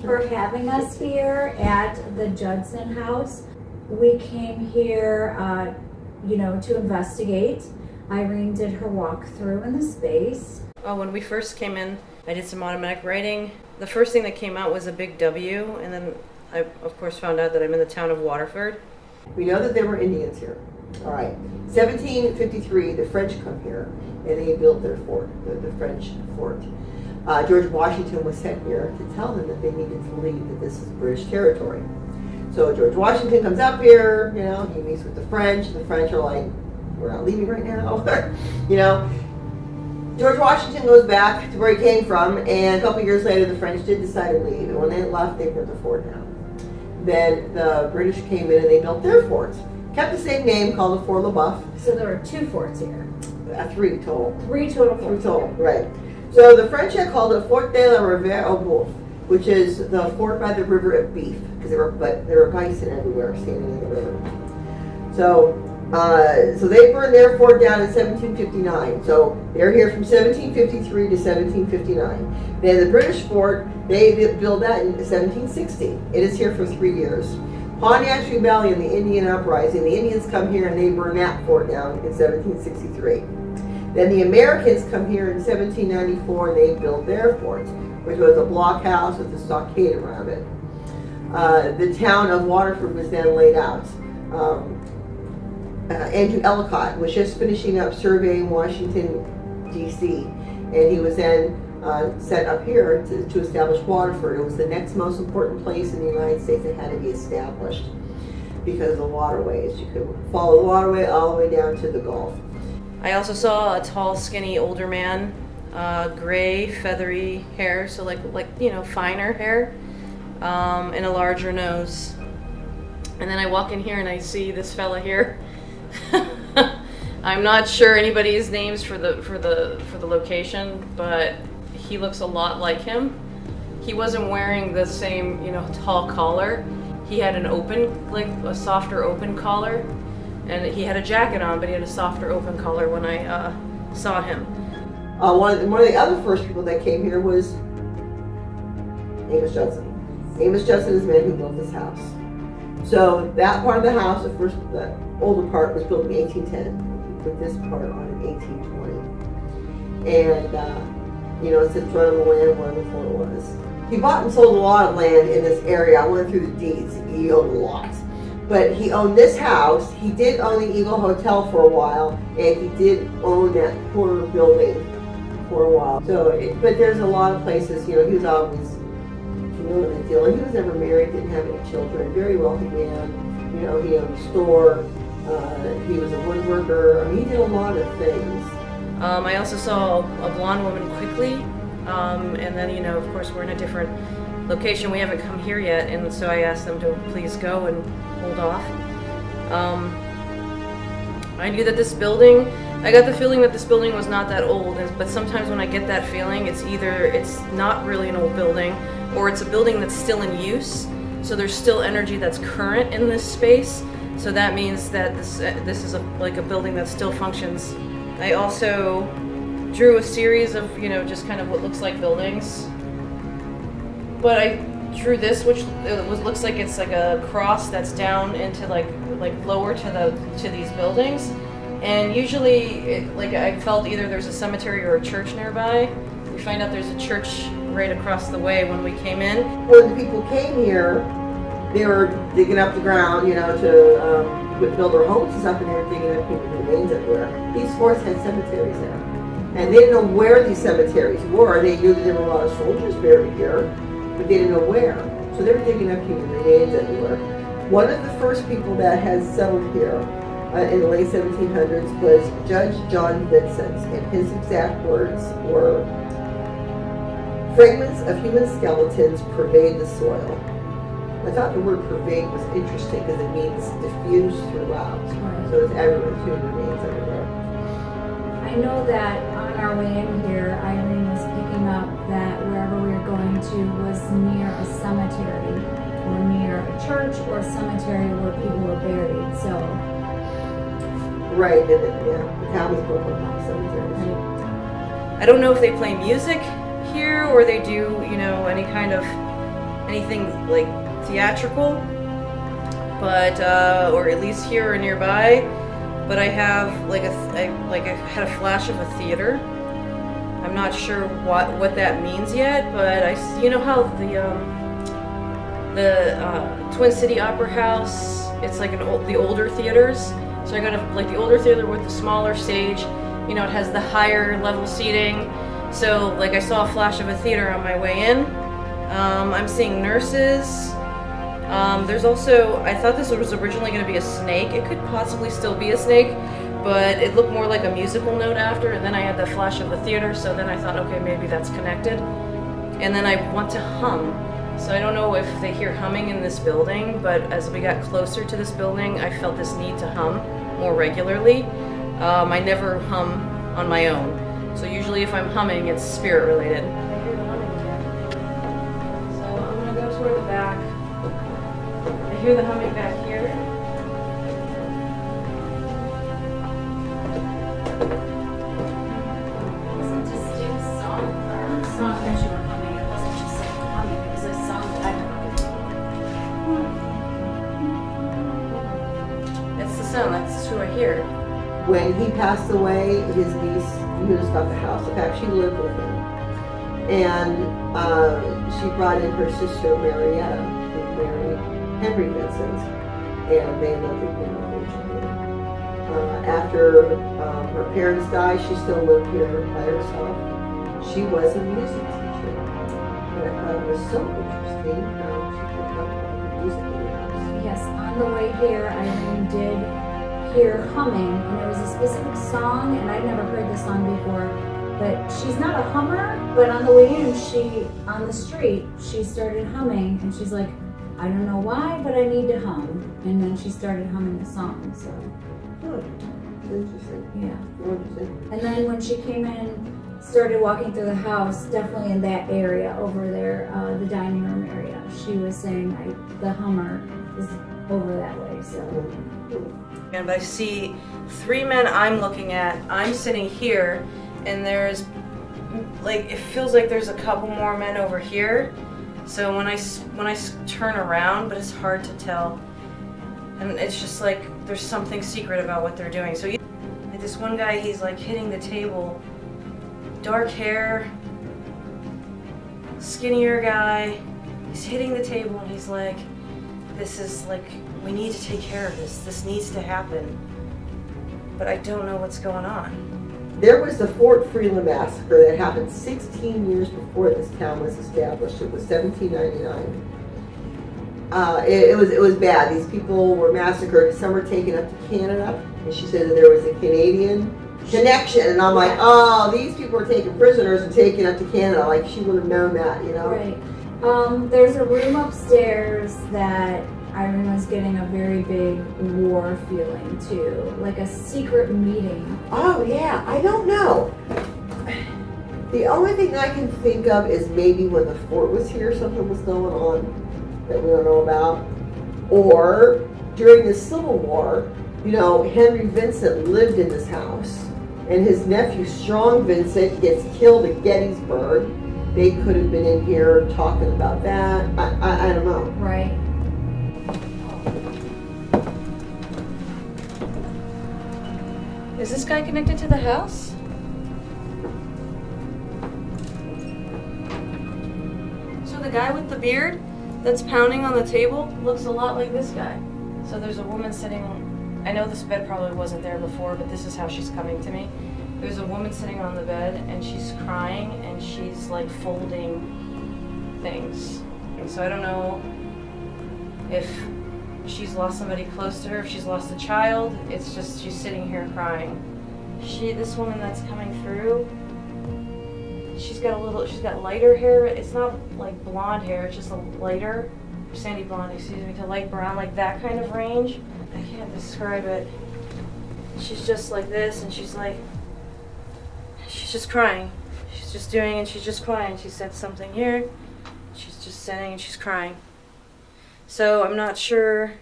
for having us here at the Judson House. We came here, to investigate. Irene did her walkthrough in the space. When we first came in, I did some automatic writing. The first thing that came out was a big W, and then I, of course, found out that I'm in the town of Waterford. We know that there were Indians here. All right. 1753, the French come here, and they built their fort, the French fort. George Washington was sent here to tell them that they needed to leave, that this is British territory. So George Washington comes up here, he meets with the French. The French are like, we're not leaving right now. George Washington goes back to where he came from, and a couple years later, the French did decide to leave. And when they left, they burned the fort down. Then the British came in and they built their fort. Kept the same name, called the Fort LaBeouf. So there were 2 forts here. 3 total. 3 total forts. 3 total, right. So the French had called it Fort de la Rivière au Boeuf, which is the fort by the river of beef, because there were bison everywhere standing in the river. So they burned their fort down in 1759. So they're here from 1753 to 1759. Then the British fort, they built that in 1760. It is here for 3 years. Pontiac's Rebellion, the Indian Uprising, the Indians come here and they burn that fort down in 1763. Then the Americans come here in 1794 and they build their fort, which was a blockhouse with a stockade around it. The town of Waterford was then laid out. Andrew Ellicott was just finishing up surveying Washington, D.C., and he was then set up here to establish Waterford. It was the next most important place in the United States that had to be established because of the waterways. You could follow the waterway all the way down to the Gulf. I also saw a tall, skinny, older man, gray, feathery hair, so like finer hair, and a larger nose. And then I walk in here and I see this fella here. I'm not sure anybody's names for the location, but he looks a lot like him. He wasn't wearing the same, tall collar. He had an open, like a softer open collar, and he had a jacket on, but he had a softer open collar when I saw him. One of the other first people that came here was Amos Judson. Amos Judson is the man who built this house. So that part of the house, the older part, was built in 1810. He put this part on in 1820. And, it sits right on the land where the fort was. He bought and sold a lot of land in this area. I went through the deeds. He owned a lot. But he owned this house. He did own the Eagle Hotel for a while, and he did own that corner building for a while. But there's a lot of places, he was always, the deal. He was never married, didn't have any children, very wealthy man. He owned a store. He was a woodworker. He did a lot of things. I also saw a blonde woman quickly, and then, of course, we're in a different location. We haven't come here yet, and so I asked them to please go and hold off. I knew that this building, I got the feeling that this building was not that old, but sometimes when I get that feeling, it's either it's not really an old building, or it's a building that's still in use, so there's still energy that's current in this space, so that means that this is like a building that still functions. I also drew a series of, just kind of what looks like buildings, but I drew this, which looks like it's like a cross that's down into like lower to these buildings, and usually I felt either there's a cemetery or a church nearby. We find out there's a church right across the way when we came in. When the people came here, they were digging up the ground, to build their homes and stuff, and they were digging up human remains everywhere. These forts had cemeteries there, and they didn't know where these cemeteries were. They knew that there were a lot of soldiers buried here, but they didn't know where. So they were digging up human remains everywhere. One of the first people that had settled here in the late 1700s was Judge John Vincent, and his exact words were, "Fragments of human skeletons pervade the soil." I thought the word pervade was interesting because it means diffused throughout. Right. So it's everywhere, human remains everywhere. I know that on our way in here, Irene was picking up that wherever we were going to was near a cemetery, or near a church or a cemetery where people were buried. So, right, the town was built on cemeteries. right. I don't know if they play music here or they do, any kind of anything like theatrical, but or at least here or nearby. But I have I had a flash of a theater. I'm not sure what that means yet, but you know how the Twin City Opera House, it's like the older theaters. So I got like the older theater with the smaller stage. You know, it has the higher level seating. So like I saw a flash of a theater on my way in. I'm seeing nurses. There's also, I thought this was originally going to be a snake. It could possibly still be a snake, but it looked more like a musical note after, and then I had the flash of the theater, so then I thought, okay, maybe that's connected. And then I want to hum. So I don't know if they hear humming in this building, but as we got closer to this building, I felt this need to hum more regularly. I never hum on my own. So usually if I'm humming, it's spirit related. I hear the humming again. So I'm going to go toward the back. I hear the humming back here. It's a distinct song. It's not that you were humming. It wasn't just like humming. It was a song that I've heard before. That's the sound. That's who I hear. When he passed away, his niece, who just got the house, in fact, she lived with him. And she brought in her sister, Marietta, who married Henry Vincent, and they lived together originally. After her parents died, she still lived here by herself. She was a music teacher. And I thought it was so interesting how she picked up on the music in the house. Yes, on the way here, Irene did hear humming, and it was a specific song, and I'd never heard this song before. But she's not a hummer, but on the way in, on the street, she started humming, and she's like, I don't know why, but I need to hum. And then she started humming the song, so. Oh, interesting. Yeah. Interesting. And then when she came in, started walking through the house, definitely in that area over there, the dining room area, she was saying the hummer is over that way, so. And I see 3 men I'm looking at. I'm sitting here, and there's like, it feels like there's a couple more men over here. So when I turn around, but it's hard to tell, and it's just like there's something secret about what they're doing. So like this one guy, he's like hitting the table, dark hair, skinnier guy. He's hitting the table, and he's like, "This is like, we need to take care of this. This needs to happen." But I don't know what's going on. There was the Fort Freeland massacre that happened 16 years before this town was established. It was 1799. It was bad. These people were massacred. Some were taken up to Canada, and she said that there was a Canadian connection. And I'm like, oh, these people were taken prisoners and taken up to Canada. Like, she would have known that, you know? Right. There's a room upstairs that Irene was getting a very big war feeling too, like a secret meeting. Oh yeah, I don't know. The only thing I can think of is maybe when the fort was here, something was going on that we don't know about. Or during the Civil War, you know, Henry Vincent lived in this house, and his nephew Strong Vincent gets killed at Gettysburg. They could have been in here talking about that. I don't know. Right. Is this guy connected to the house? So the guy with the beard that's pounding on the table looks a lot like this guy. So there's a woman sitting, I know this bed probably wasn't there before, but this is how she's coming to me. There's a woman sitting on the bed, and she's crying, and she's like folding things. And so I don't know if she's lost somebody close to her, if she's lost a child. It's just she's sitting here crying. This woman that's coming through, she's got lighter hair. It's not like blonde hair, it's just a lighter, sandy blonde, excuse me, to light brown, like that kind of range. I can't describe it. She's just like this, and she's just crying. She's just doing, and she's just crying. She said something here. She's just sitting, and she's crying. So I'm not sure.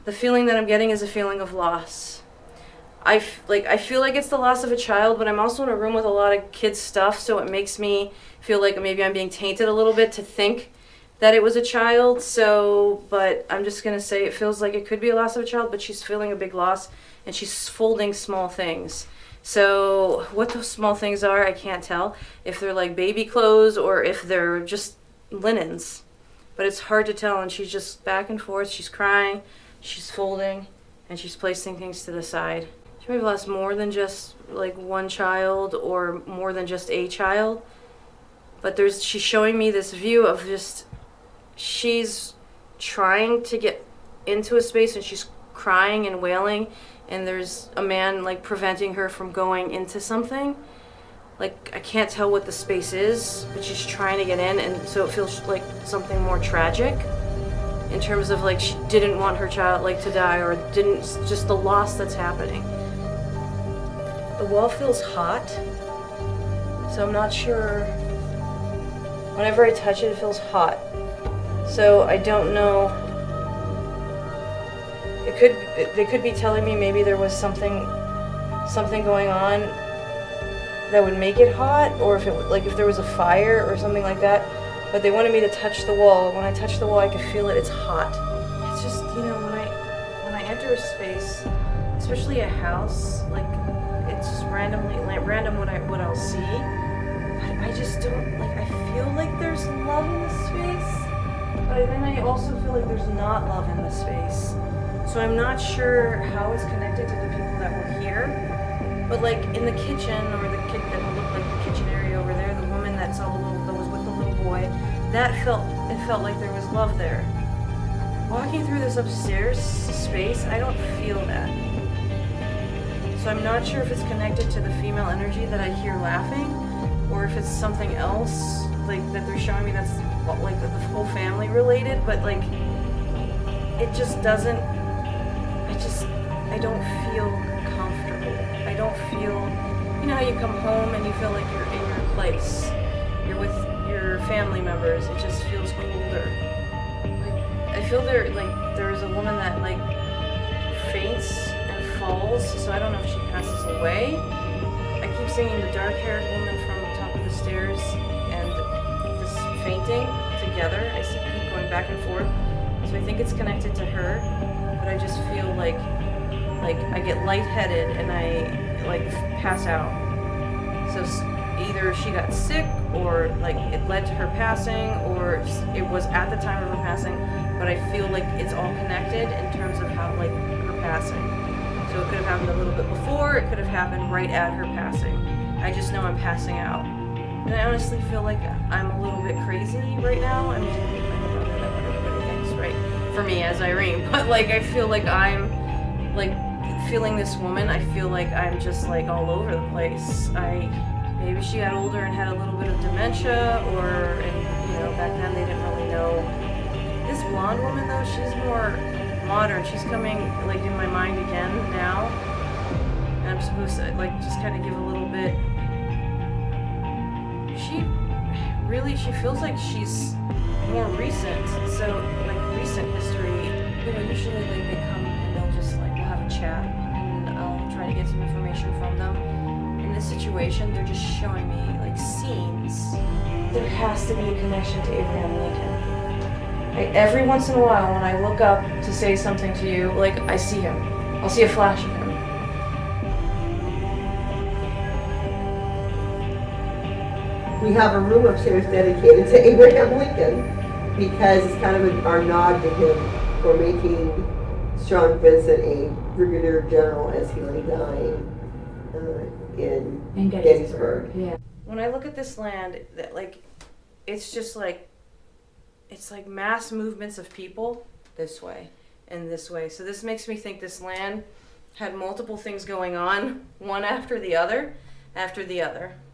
The feeling that I'm getting is a feeling of loss. I feel like it's the loss of a child, but I'm also in a room with a lot of kids' stuff, so it makes me feel like maybe I'm being tainted a little bit to think that it was a child, so, but I'm just gonna say it feels like it could be a loss of a child, but she's feeling a big loss, and she's folding small things. So what those small things are, I can't tell. If they're like baby clothes or if they're just linens. But it's hard to tell, and she's just back and forth, she's crying, she's folding, and she's placing things to the side. She may have lost more than just like one child or more than just a child, but she's showing me this view of just, she's trying to get into a space and she's crying and wailing, and there's a man like preventing her from going into something. Like, I can't tell what the space is, but she's trying to get in, and so it feels like something more tragic in terms of like she didn't want her child like to die, or didn't, just the loss that's happening. The wall feels hot, so I'm not sure. Whenever I touch it, it feels hot. So I don't know. They could be telling me maybe there was something going on that would make it hot, or if there was a fire or something like that. But they wanted me to touch the wall. When I touch the wall, I can feel it. It's hot. It's just, you know, when I enter a space, especially a house, like it's just random what I'll see. But I just don't like. I feel like there's love in this space. But then I also feel like there's not love in the space. So I'm not sure how it's connected to the people that were here. But like in the kitchen, or the kid that would look like the kitchen area over there, the woman that was with the little boy, it felt like there was love there. Walking through this upstairs space, I don't feel that. So I'm not sure if it's connected to the female energy that I hear laughing, or if it's something else like that they're showing me that's like the whole family related, but like it just doesn't, I don't feel comfortable. I don't feel, you know how you come home and you feel like you're in your place, you're with your family members, it just feels colder. Like, I feel there is a woman that like faints and falls, so I don't know if she passes away. I keep seeing the dark-haired woman from the top of the stairs and this fainting together. I see people going back and forth, so I think it's connected to her, but I just feel like I get lightheaded and I like pass out. So either she got sick, or like it led to her passing, or it was at the time of her passing, but I feel like it's all connected in terms of how like her passing. So it could have happened a little bit before, it could have happened right at her passing. I just know I'm passing out. And I honestly feel like I'm a little bit crazy right now. I mean, I don't know that what everybody thinks, right? For me as Irene, but like I feel like I'm like feeling this woman, I feel like I'm just like all over the place. Maybe she got older and had a little bit of dementia, or, and, you know, back then they didn't really know. This blonde woman though, she's more modern. She's coming like in my mind again now, and I'm supposed to like just kind of give a little bit. She feels like she's more recent, so like recent history. You know, usually like they come and they'll just like, we'll have a chat, and I'll try to get some information from them. In this situation, they're just showing me like scenes. There has to be a connection to Abraham Lincoln. Every once in a while, when I look up to say something to you, like I see him. I'll see a flash of him. We have a room upstairs dedicated to Abraham Lincoln because it's kind of our nod to him for making Sean Vincent a brigadier general as he lay dying in Gettysburg. Yeah. When I look at this land, that like, it's just like, it's like mass movements of people this way and this way. So this makes me think this land had multiple things going on, one after the other.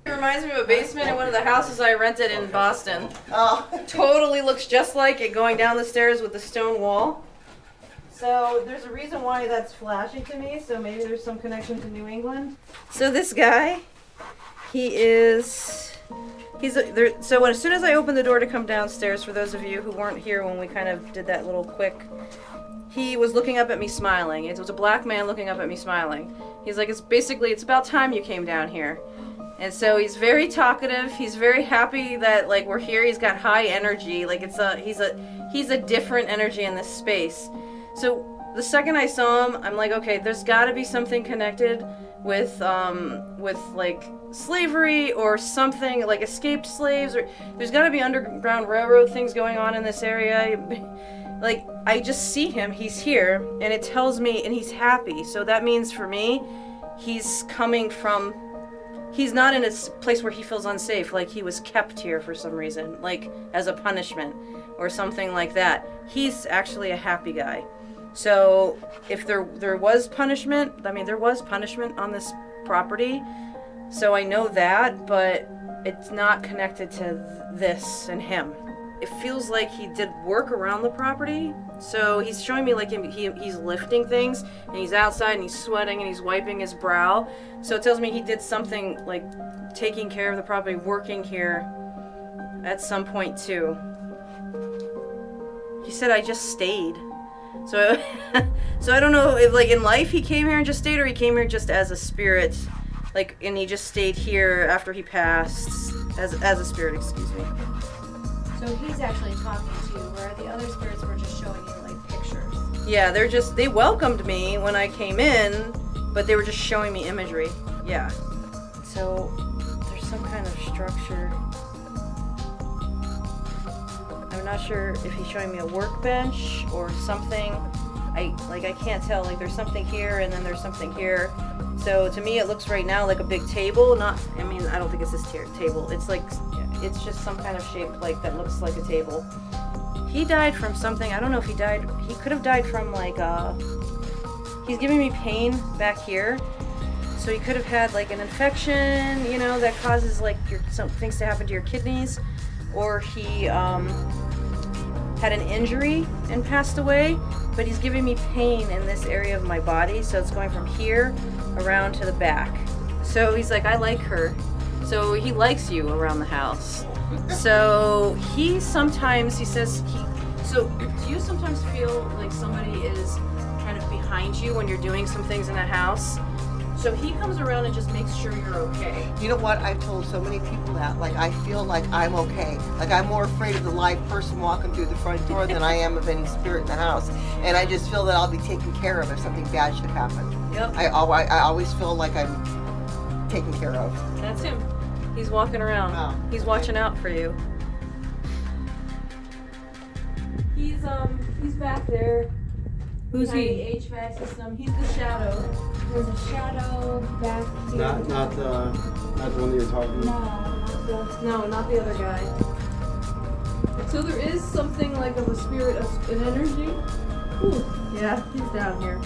It reminds me of a basement in one of the houses I rented in Boston. Oh. Totally looks just like it, going down the stairs with the stone wall. So there's a reason why that's flashing to me, so maybe there's some connection to New England. So this guy, so as soon as I opened the door to come downstairs, for those of you who weren't here when we kind of did that little quick, he was looking up at me smiling. It was a black man looking up at me smiling. He's like, it's about time you came down here. And so he's very talkative. He's very happy that like we're here. He's got high energy. Like he's a different energy in this space. So the second I saw him, I'm like, okay, there's got to be something connected with like slavery or something, like escaped slaves, or there's got to be Underground Railroad things going on in this area. Like, I just see him, he's here, and it tells me, and he's happy. So that means for me, he's coming from, he's not in a place where he feels unsafe, like he was kept here for some reason, like as a punishment or something like that. He's actually a happy guy. So if there was punishment, I mean, there was punishment on this property, so I know that, but it's not connected to this and him. It feels like he did work around the property. So he's showing me like he's lifting things, and he's outside and he's sweating and he's wiping his brow. So it tells me he did something like taking care of the property, working here at some point too. He said I just stayed. So so I don't know if like in life he came here and just stayed, or he came here just as a spirit, like, and he just stayed here after he passed as a spirit, excuse me. So he's actually talking to you, where the other spirits were just showing you like pictures. Yeah, they welcomed me when I came in, but they were just showing me imagery. Yeah. So there's some kind of structure. I'm not sure if he's showing me a workbench or something. I can't tell. Like there's something here and then there's something here. So to me it looks right now like a big table. I don't think it's this table. It's like, it's just some kind of shape like that looks like a table. He died from something. I don't know if he could have died from like he's giving me pain back here. So he could have had like an infection, you know, that causes like some things to happen to your kidneys, or he had an injury and passed away, but he's giving me pain in this area of my body, so it's going from here around to the back. So he's like, I like her. So he likes you around the house. So he says, so do you sometimes feel like somebody is kind of behind you when you're doing some things in the house? So he comes around and just makes sure you're okay. You know what? I've told so many people that. Like, I feel like I'm okay. Like, I'm more afraid of the live person walking through the front door than I am of any spirit in the house. And I just feel that I'll be taken care of if something bad should happen. Yep. I always feel like I'm taken care of. That's him. He's walking around. Oh, He's watching out for you. He's back there. Who's behind he? The HVAC system. He's the shadow. There's a shadow back here. Not the one that you're talking about. No, not the other guy. So there is something like of a spirit of an energy. Ooh, yeah, he's down here.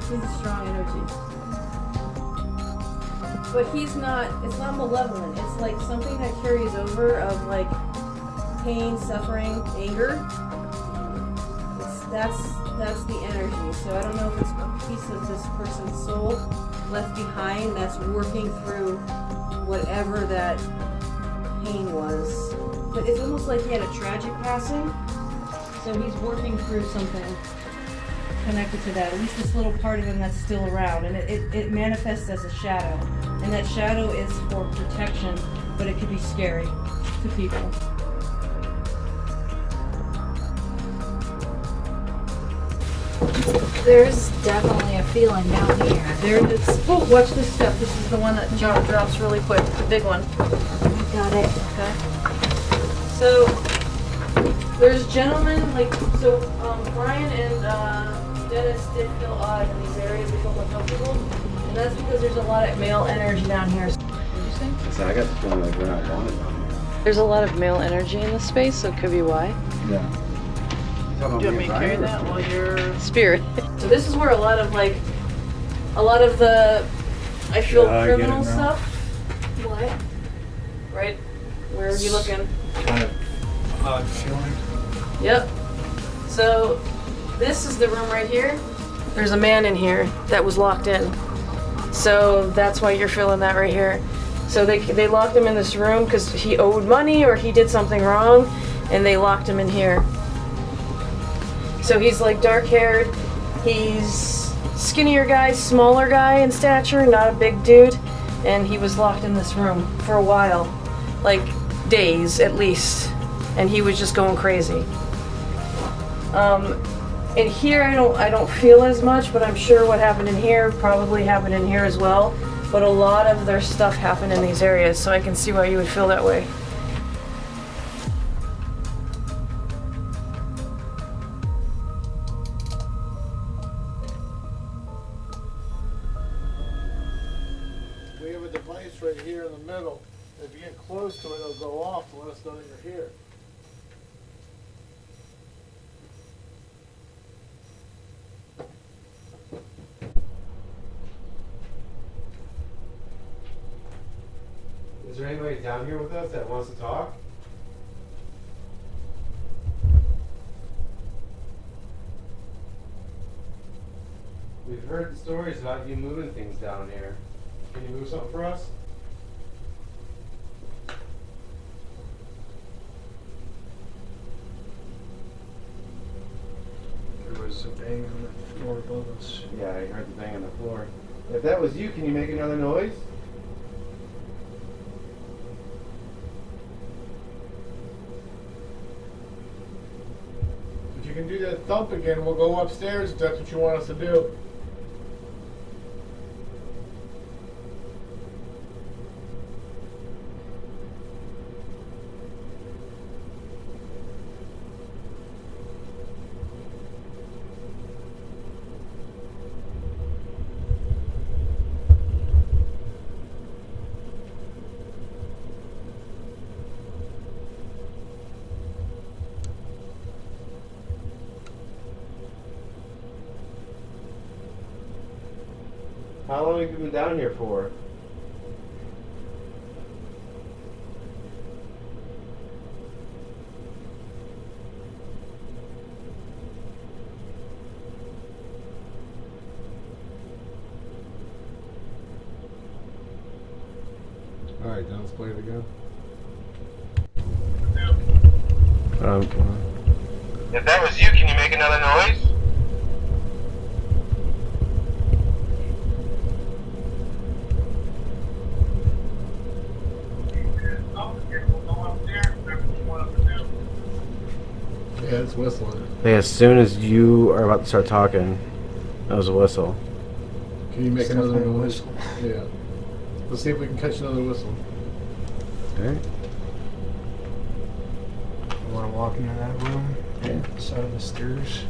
He's a strong energy. But it's not malevolent. It's like something that carries over of like pain, suffering, anger. That's the energy. So I don't know if it's a piece of this person's soul left behind that's working through whatever that pain was. But it's almost like he had a tragic passing. So he's working through something connected to that. At least this little part of him that's still around. And it manifests as a shadow. And that shadow is for protection, but it could be scary to people. There's definitely a feeling down here. There it is. Oh, watch this step. This is the one that drops really quick. The big one. Got it. Okay. So there's gentlemen Brian and Dennis did feel odd in these areas. They felt uncomfortable, and that's because there's a lot of male energy down here. Interesting. So I got the feeling like we're not wanted down here. There's a lot of male energy in this space, so it could be why. Yeah. Do you want me to carry that while you're... Spirit. So this is where a lot of the, I feel Yeah, I get criminal it now. stuff. What? Right? Where are you looking? Kind of odd feeling. Yep. So this is the room right here. There's a man in here that was locked in. So that's why you're feeling that right here. So they locked him in this room because he owed money or he did something wrong, and they locked him in here. So he's like dark haired. He's skinnier guy, smaller guy in stature, not a big dude. and he was locked in this room for a while, like days at least, and he was just going crazy. In here I don't feel as much, but I'm sure what happened in here probably happened in here as well. But a lot of their stuff happened in these areas, so I can see why you would feel that way. We have a device right here in the middle. If you get close to it, it'll go off to let us know that you're here. Is there anybody down here with us that wants to talk? We've heard stories about you moving things down here. Can you move something for us? There was a bang on the floor above us. Yeah, I heard the bang on the floor. If that was you, can you make another noise? If you can do that thump again, we'll go upstairs if that's what you want us to do. How long have you been down here for? Alright, now let's play it again. If that was you, can you make another noise? Yeah, it's whistling. I think as soon as you are about to start talking, that was a whistle. Can you make another whistle? Yeah. Let's see if we can catch another whistle. Okay. You want to walk into that room? Yeah. Side of the stairs.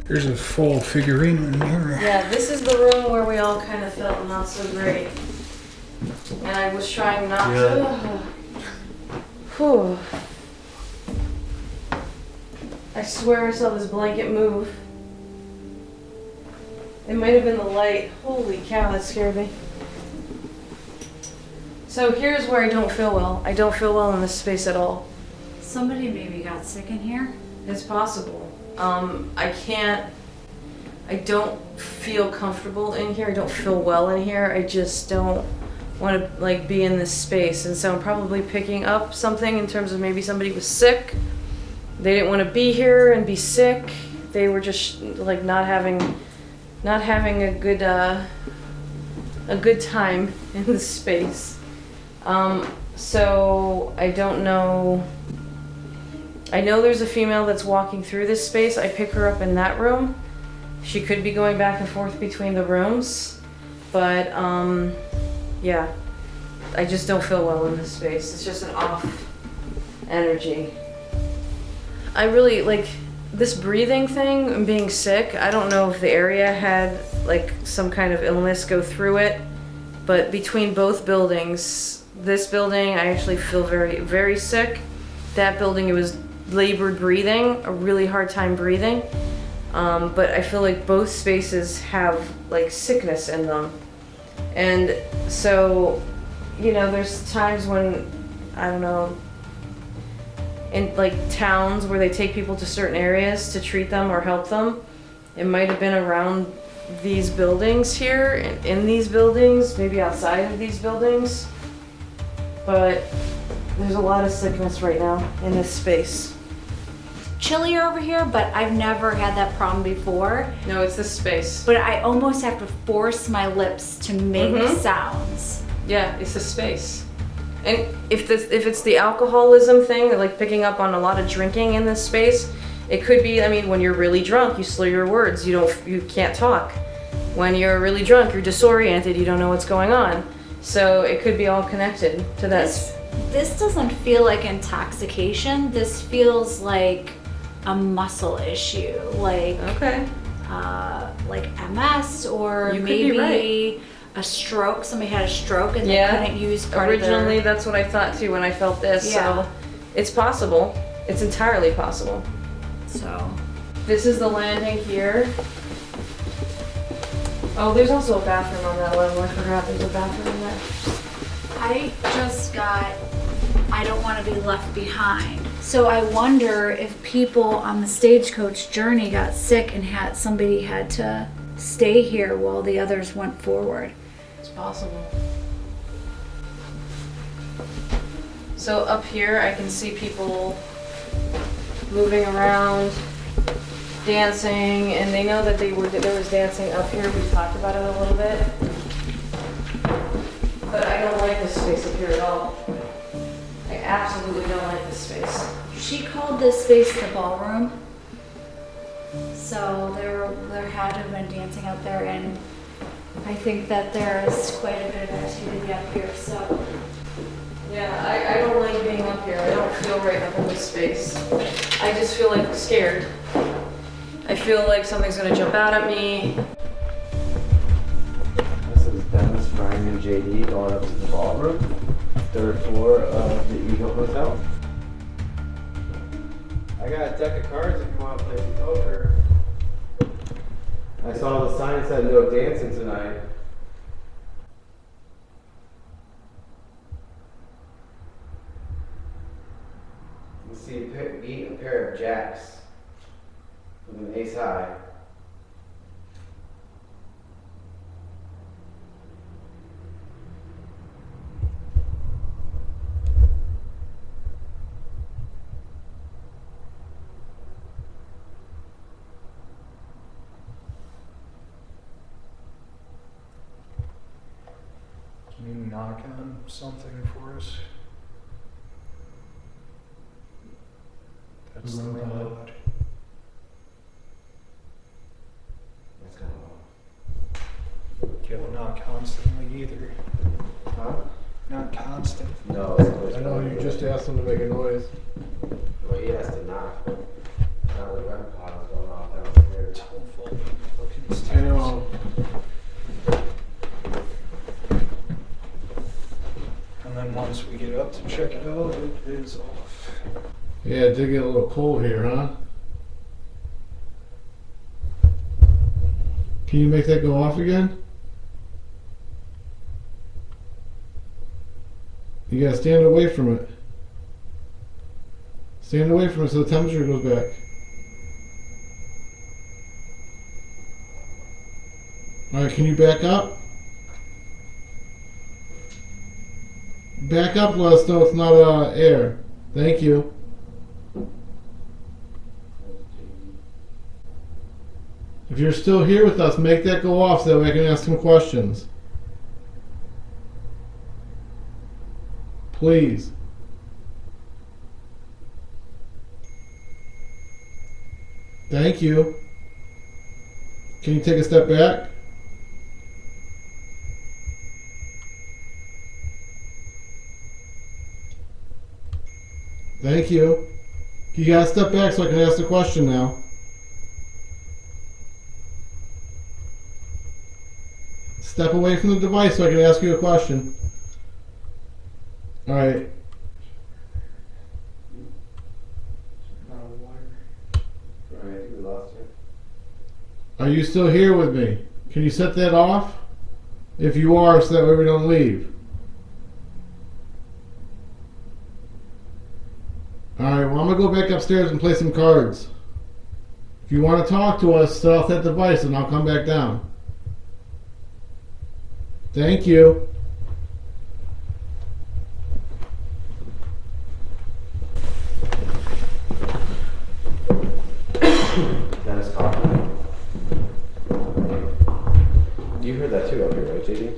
There's a full figurine in here. Yeah, this is the room where we all kind of felt not so great. And I was trying not to. Whew. I swear I saw this blanket move. It might have been the light. Holy cow, that scared me. So here's where I don't feel well. I don't feel well in this space at all. Somebody maybe got sick in here. It's possible. I don't feel comfortable in here. I don't feel well in here. I just don't want to like be in this space. And so I'm probably picking up something in terms of maybe somebody was sick. They didn't want to be here and be sick. They were just like not having a good time in this space. So I don't know. I know there's a female that's walking through this space. I pick her up in that room. She could be going back and forth between the rooms, but yeah, I just don't feel well in this space. It's just an off energy. I really like this breathing thing and being sick. I don't know if the area had like some kind of illness go through it, but between both buildings, this building I actually feel very, very sick. That building, it was labored breathing, a really hard time breathing. But I feel like both spaces have like sickness in them. And so, you know, there's times when, I don't know, in like towns where they take people to certain areas to treat them or help them. It might have been around these buildings here, in these buildings, maybe outside of these buildings. But there's a lot of sickness right now in this space. chillier over here, but I've never had that problem before. No, it's this space. But I almost have to force my lips to make sounds. Yeah, it's the space. And if it's the alcoholism thing, like picking up on a lot of drinking in this space, it could be, I mean, when you're really drunk, you slur your words, you can't talk. When you're really drunk, you're disoriented, you don't know what's going on. So it could be all connected to that. This doesn't feel like intoxication. This feels like a muscle issue, like MS, or You could maybe be right. a stroke. Somebody had a stroke and Yeah. they couldn't use part Originally, of their... that's what I thought too when I felt this. Yeah. So it's possible. It's entirely possible. So This is the landing here. Oh, there's also a bathroom on that level. I forgot there's a bathroom in there. I just got, I don't want to be left behind. So I wonder if people on the stagecoach journey got sick and somebody had to stay here while the others went forward. It's possible. So up here, I can see people moving around, dancing, and they know that there was dancing up here. We talked about it a little bit. But I don't like this space up here at all. I absolutely don't like this space. She called this space the ballroom. So there had to have been dancing out there, and I think that there is quite a bit of activity up here. So Yeah, I don't like being up here. I don't feel right up in this space. I just feel like scared. I feel like something's gonna jump out at me. This is Dennis, Brian, and JD going up to the ballroom, 3rd floor of the Eagle Hotel. I got a deck of cards if you want to play some poker. I saw the sign that said no dancing tonight. You see beat a pair of jacks with an ace high. Can you knock on something for us? That's the loud. That's kind of You have not constantly either. Huh? Not constant. No, it's always I know you just asked them to make a noise. Well, he has to knock. Now the REM pod is going off downstairs. It's helpful. Look at these I stairs. know. And then once we get up to check it out, it is off. Yeah, it did get a little cold here, huh? Can you make that go off again? You gotta stand away from it. Stand away from it so the temperature goes back. Alright, can you back up? Back up, let us know it's not air. Thank you. If you're still here with us, make that go off so that way I can ask some questions. Please. Thank you. Can you take a step back? Thank you. You gotta step back so I can ask the question now. Step away from the device so I can ask you a question. Alright. Right, I think we lost her. Are you still here with me? Can you set that off? If you are, so that way we don't leave. Alright, well I'm gonna go back upstairs and play some cards. If you want to talk to us, set off that device and I'll come back down. Thank you. right, JD?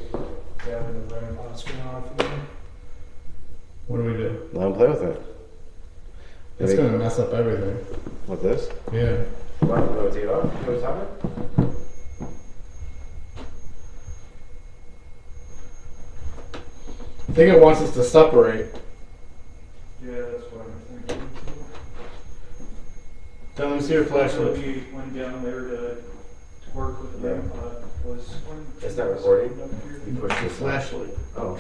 Yeah, when the REM pod's going off again. What do we do? Let him play with it. It's Maybe- gonna mess up everything. What, this? Yeah. What? You want to take it off? You want to stop it? I think it wants us to separate. Yeah, that's what I'm thinking. Then let me see your flashlight. When we went down there to work with the REM pod was when. It's not recording? Up here. You push the flashlight. Oh.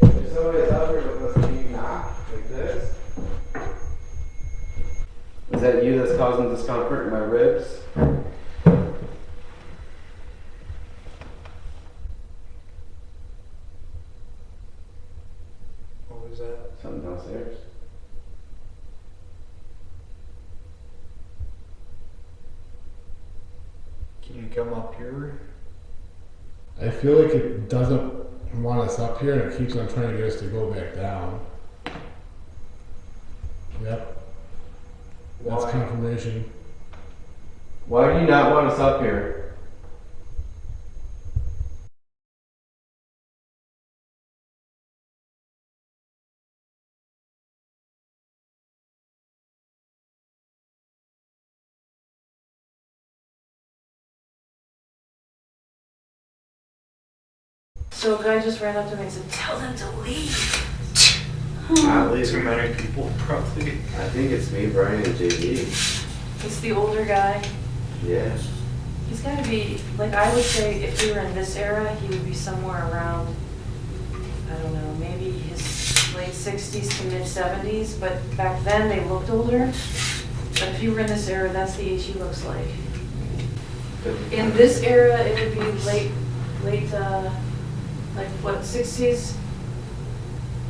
If somebody's out here with us, can you knock like this? Is that you that's causing discomfort in my ribs? What was that? Something downstairs. Can you come up here? I feel like it doesn't want us up here and it keeps on trying to get us to go back down. Yep. That's Why? confirmation. Why do you not want us up here? So a guy just ran up to me and said, "Tell them to leave." At least, Too many people, probably. I think it's me, Brian, and JD. It's the older guy. Yeah. He's got to be, like, I would say if we were in this era, he would be somewhere around, I don't know, maybe his late 60s to mid 70s, but back then they looked older. But if you were in this era, that's the age he looks like. In this era, it would be late, like what, 60s?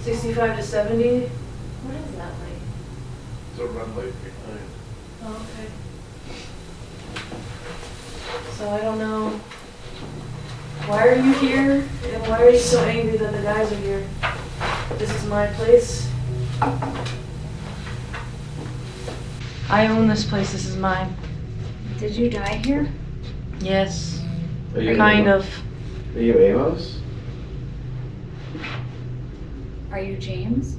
65 to 70? What is that like? It's a red light behind. Oh, okay. So I don't know. Why are you here? And why are you so angry that the guys are here? This is my place. I own this place. This is mine. Did you die here? Yes. Are you Kind of. Are you Amos? Are you James?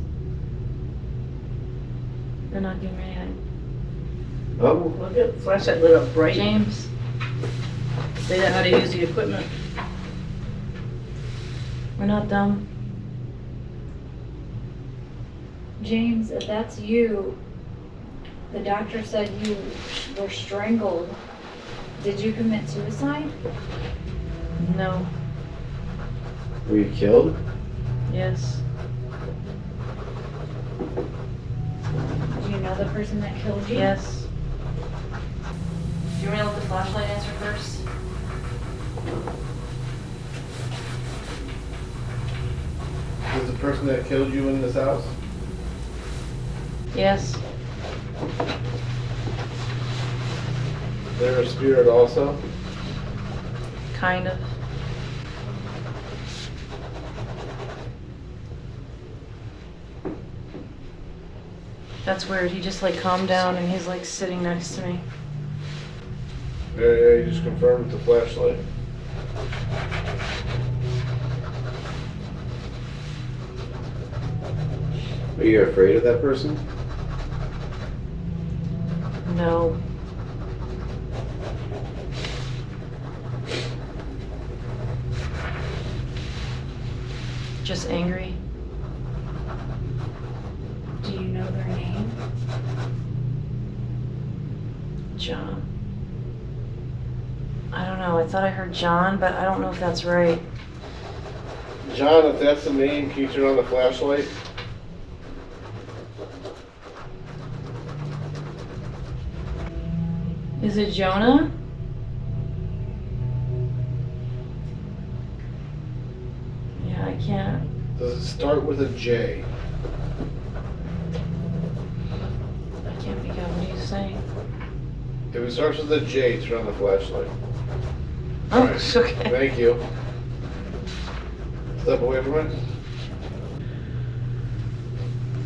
They're not getting ready yet. Oh. Look at flashlight lit up bright. James. They know how to use the equipment. We're not dumb. James, if that's you, the doctor said you were strangled. Did you commit suicide? No. Were you killed? Yes. Do you know the person that killed you? Yes. Do you want me to let the flashlight answer first? Is the person that killed you in this house? Yes. They're a spirit also? Kind of. That's weird. He just like calmed down and he's like sitting next to me. Yeah, you just confirmed with the flashlight. Are you afraid of that person? No. Just angry. Do you know their name? John. I don't know. I thought I heard John, but I don't know if that's right. John, if that's the name, can you turn on the flashlight? Is it Jonah? Yeah, I can't. Does it start with a J? I can't make out what he's saying. If it starts with a J, turn on the flashlight. Oh, Alright. okay. Thank you. Step away from it.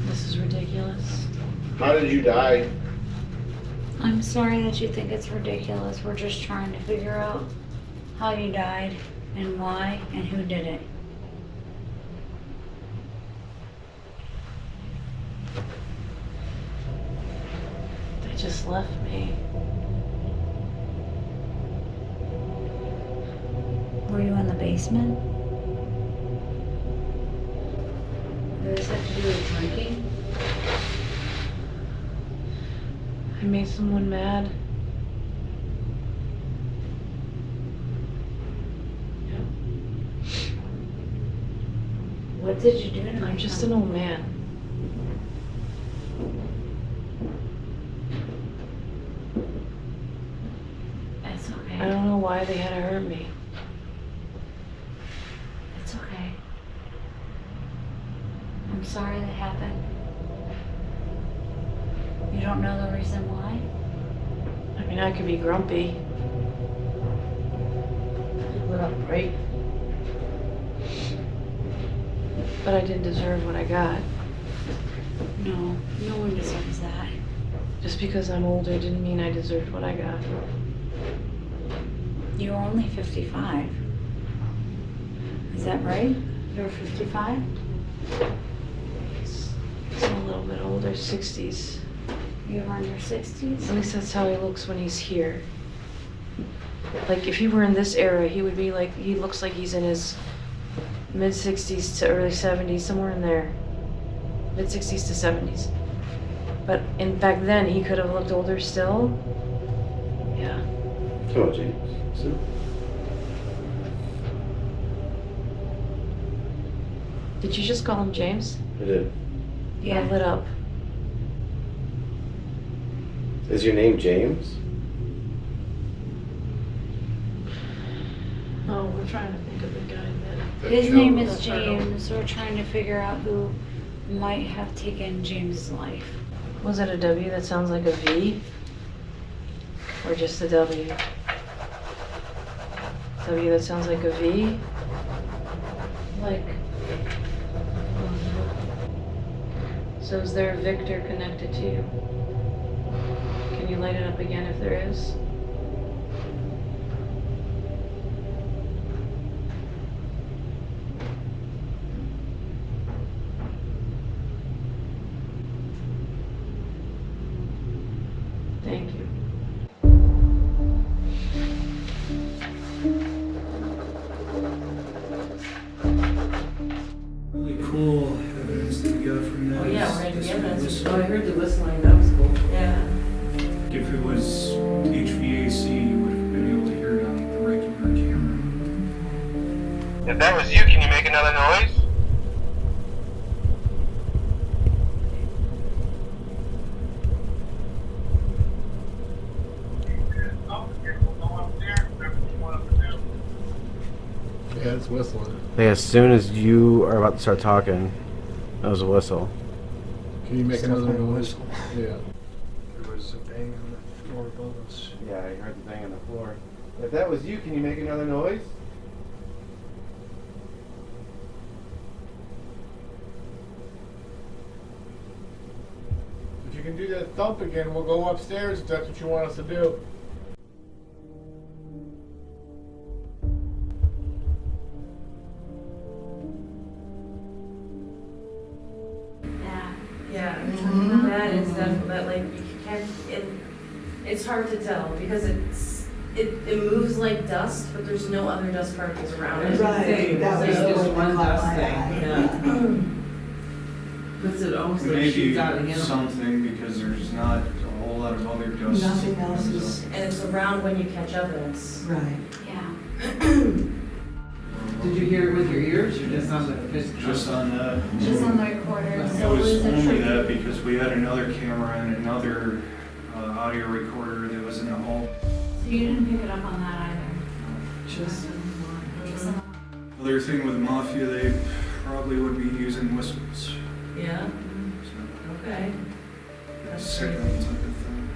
This is ridiculous. How did you die? I'm sorry that you think it's ridiculous. We're just trying to figure out how you died and why and who did it. They just left me. Were you in the basement? Does this have to do with drinking? I made someone mad. What did you do to me? I'm just an old man. It's okay. I don't know why they had to hurt me. It's okay. I'm sorry that happened. You don't know the reason why? I mean, I could be grumpy. Lit up, right? But I didn't deserve what I got. No, no one deserves that. Just because I'm older didn't mean I deserved what I got. You were only 55. Is that right? You were 55? He's a little bit older, 60s. You were in your 60s? At least that's how he looks when he's here. Like, if he were in this era, he would be like, he looks like he's in his mid-60s to early 70s, somewhere in there. Mid-60s to 70s. But back then, he could have looked older still. Yeah. Come on, James. Sit. Did you just call him James? I did. I lit up. Is your name James? Oh, we're trying to think of the guy that... His name is James. We're trying to figure out who might have taken James's life. Was it a W that sounds like a V? Or just a W? W that sounds like a V? Like... So is there a Victor connected to you? Can you light it up again if there is? Thank you. Really cool evidence that we got from that. Oh yeah, is we're gonna this get evidence. whistle. Oh, I heard the whistling, that was cool. Yeah. If it was HVAC, you would have been able to hear it on the regular camera. If that was you, can you make another noise? Yeah, it's whistling. Hey, as soon as you are about to start talking, that was a whistle. Can you make It's another definitely a noise? whistle. Yeah. There was a bang on the floor above us. Yeah, I heard the bang on the floor. If that was you, can you make another noise? If you can do that thump again, we'll go upstairs if that's what you want us to do. Yeah. Yeah, that is definitely, that like, you can't, it's hard to tell because it moves like dust, but there's no other dust particles around it. Right, that was There's the just one one that caught dust my thing, eye. yeah. Puts it almost like Maybe shoots out of him. something because there's not a whole lot of other dust. Nothing that else comes is- up. And it's around when you catch evidence. Right. Yeah. Did you hear it with your ears or just on the physical? Just on that. Just on the recorder. It So was it only tricky. that because we had another camera and another audio recorder that was in the hall. So you didn't pick it up on that either. Just Just on Other thing with Mafia, they probably would be using whistles. Yeah, So, okay. second type of thing.